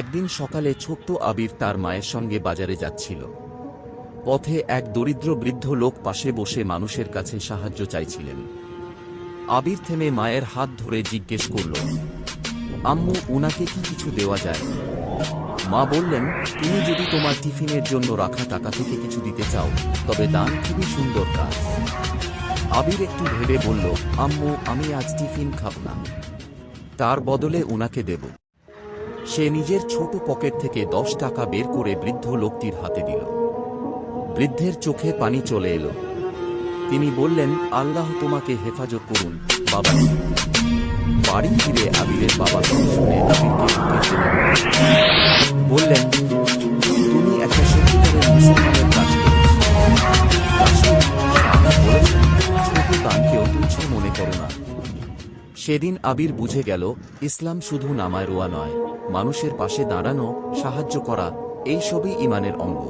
একদিন সকালে ছোট্ট আবির তার মায়ের সঙ্গে বাজারে যাচ্ছিল। পথে এক দরিদ্র বৃদ্ধ লোক পাশে বসে মানুষের কাছে সাহায্য চাইছিলেন। আবির থেমে মায়ের হাত ধরে জিজ্ঞেস করল, আম্মু, উনাকে কি কিছু দেওয়া যায়? মা বললেন, তুমি যদি তোমার টিফিনের জন্য রাখা টাকা থেকে কিছু দিতে চাও তবে দান খুবই সুন্দর কাজ। আবির একটু ভেবে বলল, আম্মু, আমি আজ টিফিন খাব না, তার বদলে উনাকে দেব। সে নিজের ছোট পকেট থেকে 10 টাকা বের করে বৃদ্ধ লোকটির হাতে দিল। বৃদ্ধের চোখে পানি চলে এলো। তিনি বললেন, আল্লাহ তোমাকে হেফাজত করুন বাবা। বাড়ি ফিরে আবিরের বাবা শুনে আবিরকে বুকে টেনে নিলেন। বললেন, তুমি একটা সত্যিকারের মুসলমানের কাজ করেছ। রাসূল সাল্লাল্লাহু বলেছেন, ছোট দানকেও তুচ্ছ মনে করো না। সেদিন আবির বুঝে গেল, ইসলাম শুধু নামায় রোয়া নয়, মানুষের পাশে দাঁড়ানো, সাহায্য করা, এই সবই ঈমানের অঙ্গ।